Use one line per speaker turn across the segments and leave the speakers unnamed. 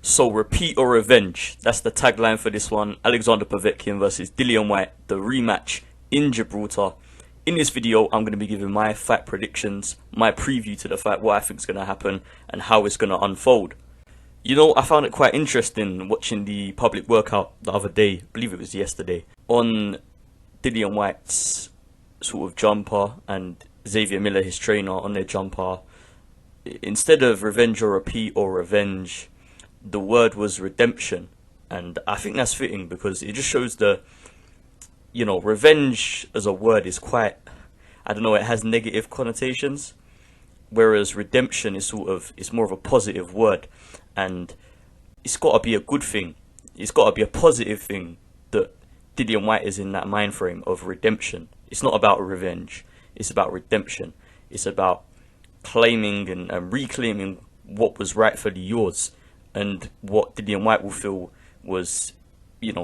So repeat or revenge. That's the tagline for this one. Alexander Povetkin versus Dillian Whyte, the rematch in Gibraltar. In this video, I'm going to be giving my fight predictions, my preview to the fight, what I think is going to happen, and how it's going to unfold. You know, I found it quite interesting watching the public workout the other day, I believe it was yesterday, on Dillian Whyte's sort of jumper and Xavier Miller, his trainer, on their jumper. Instead of revenge or repeat or revenge, the word was redemption. And I think that's fitting because it just shows revenge as a word is quite, I don't know, it has negative connotations. Whereas redemption is it's more of a positive word. And it's got to be a good thing. It's got to be a positive thing that Dillian Whyte is in that mind frame of redemption. It's not about revenge. It's about redemption. It's about claiming and reclaiming what was rightfully yours, and what Dillian Whyte will feel was,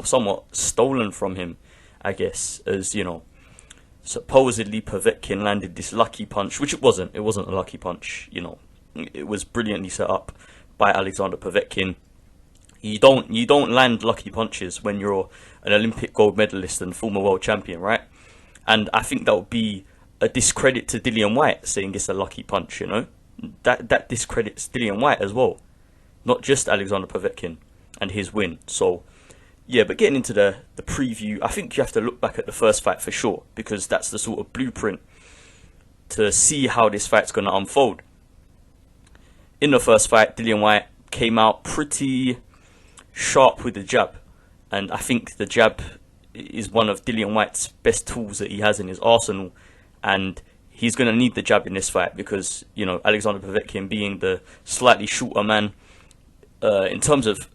somewhat stolen from him, I guess, as, supposedly Povetkin landed this lucky punch, which it wasn't. It wasn't a lucky punch, It was brilliantly set up by Alexander Povetkin. You don't land lucky punches when you're an Olympic gold medalist and former world champion, right? And I think that would be a discredit to Dillian Whyte, saying it's a lucky punch, That discredits Dillian Whyte as well, not just Alexander Povetkin and his win. So, yeah, but getting into the preview, I think you have to look back at the first fight for sure, because that's the sort of blueprint to see how this fight's going to unfold. In the first fight, Dillian Whyte came out pretty sharp with the jab, and I think the jab is one of Dillian Whyte's best tools that he has in his arsenal, and he's going to need the jab in this fight because, Alexander Povetkin being the slightly shorter man, in terms of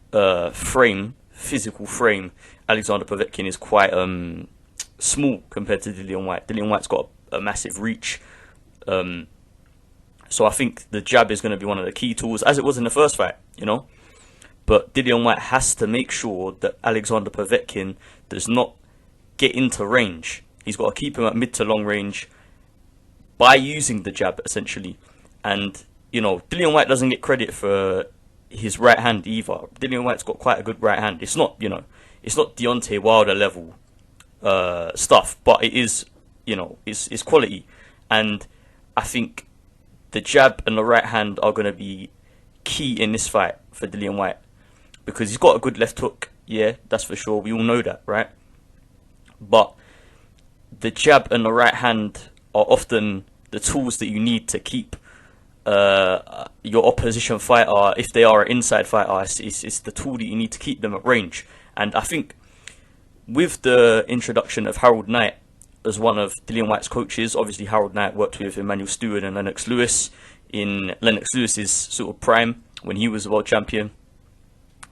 physical frame, Alexander Povetkin is quite small compared to Dillian Whyte. Dillian Whyte's got a massive reach, so I think the jab is going to be one of the key tools, as it was in the first fight, But Dillian Whyte has to make sure that Alexander Povetkin does not get into range. He's got to keep him at mid to long range by using the jab, essentially. And, Dillian Whyte doesn't get credit for his right hand either. Dillian Whyte's got quite a good right hand. It's not, it's not Deontay Wilder level stuff, but it is, it's quality. And I think the jab and the right hand are going to be key in this fight for Dillian Whyte, because he's got a good left hook. Yeah, that's for sure. We all know that, right? But the jab and the right hand are often the tools that you need to keep your opposition fighter, if they are an inside fighter, it's the tool that you need to keep them at range. And I think with the introduction of Harold Knight as one of Dillian Whyte's coaches, obviously Harold Knight worked with Emmanuel Stewart and Lennox Lewis in Lennox Lewis's sort of prime when he was a world champion.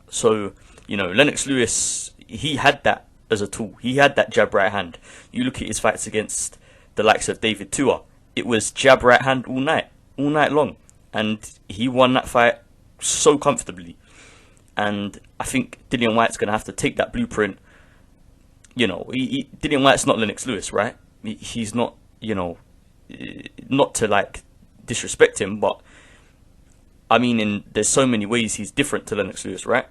So, Lennox Lewis, he had that as a tool. He had that jab right hand. You look at his fights against the likes of David Tua, it was jab right hand all night long, and he won that fight so comfortably. And I think Dillian Whyte's going to have to take that blueprint. Dillian Whyte's not Lennox Lewis, right? He's not, not to disrespect him, but I mean, there's so many ways he's different to Lennox Lewis, right?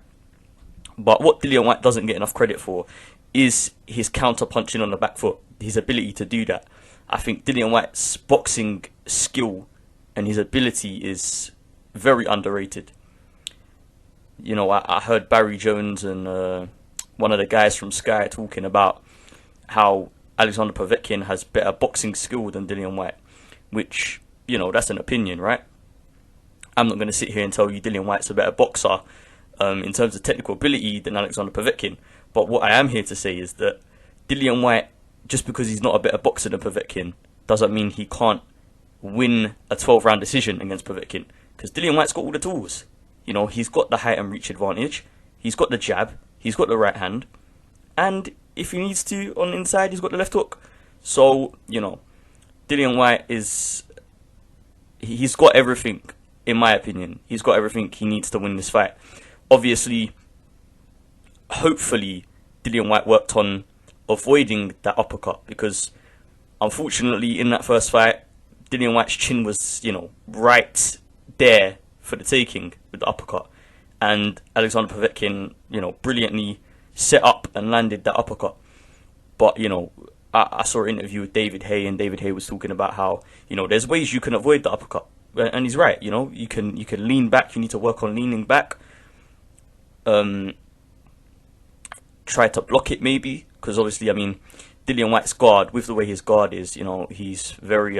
But what Dillian Whyte doesn't get enough credit for is his counter punching on the back foot, his ability to do that. I think Dillian Whyte's boxing skill and his ability is very underrated. I heard Barry Jones and one of the guys from Sky talking about how Alexander Povetkin has better boxing skill than Dillian Whyte, which, that's an opinion, right? I'm not going to sit here and tell you Dillian Whyte's a better boxer in terms of technical ability than Alexander Povetkin. But what I am here to say is that Dillian Whyte, just because he's not a better boxer than Povetkin, doesn't mean he can't win a 12-round decision against Povetkin. Because Dillian Whyte's got all the tools. He's got the height and reach advantage. He's got the jab. He's got the right hand. And if he needs to, on the inside, he's got the left hook. So, Dillian Whyte he's got everything, in my opinion. He's got everything he needs to win this fight. Obviously, hopefully, Dillian Whyte worked on avoiding that uppercut, because unfortunately in that first fight, Dillian Whyte's chin was, right there for the taking with the uppercut. and Alexander Povetkin, you know, brilliantly set up and landed that uppercut. But, you know, I saw an interview with David Haye, and David Haye was talking about how, you know, there's ways you can avoid the uppercut. And he's right, you know, you can lean back, you need to work on leaning back. Try to block it maybe, because obviously, I mean, Dillian Whyte's guard, with the way his guard is, you know, he's very,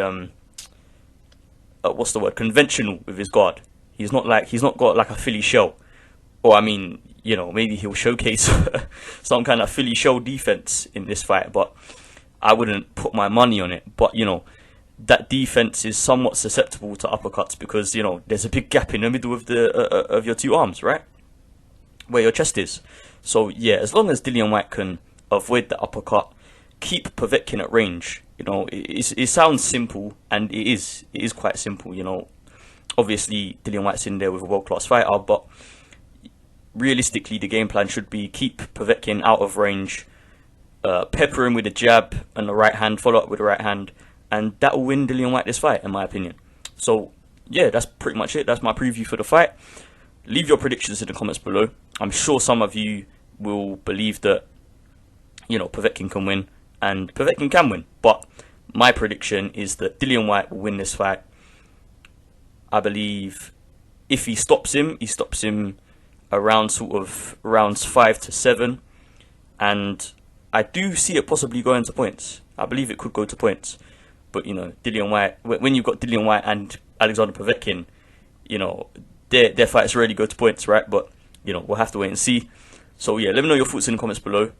conventional with his guard. He's not got like a Philly shell. Or, I mean, you know, maybe he'll showcase some kind of Philly shell defense in this fight, but I wouldn't put my money on it. But, you know, that defense is somewhat susceptible to uppercuts because, you know, there's a big gap in the middle of of your two arms, right? Where your chest is. So, yeah, as long as Dillian Whyte can avoid the uppercut, keep Povetkin at range. You know, it sounds simple, and it is quite simple, you know. Obviously, Dillian Whyte's in there with a world-class fighter, but realistically, the game plan should be keep Povetkin out of range, pepper him with a jab and the right hand, follow up with the right hand, and that will win Dillian Whyte this fight, in my opinion. So, yeah, that's pretty much it. That's my preview for the fight. Leave your predictions in the comments below. I'm sure some of you will believe that, you know, Povetkin can win, and Povetkin can win. But my prediction is that Dillian Whyte will win this fight. I believe if he stops him around sort of rounds 5 to 7, and I do see it possibly going to points. I believe it could go to points, but you know, Dillian Whyte, when you've got Dillian Whyte and Alexander Povetkin, you know, their fights rarely go to points, right? But you know, we'll have to wait and see. So yeah, let me know your thoughts in the comments below.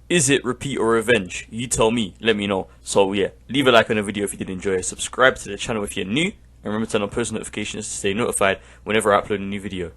Is it repeat or revenge? You tell me, let me know. So yeah, leave a like on the video if you did enjoy it, subscribe to the channel if you're new, and remember to turn on post notifications to stay notified whenever I upload a new video.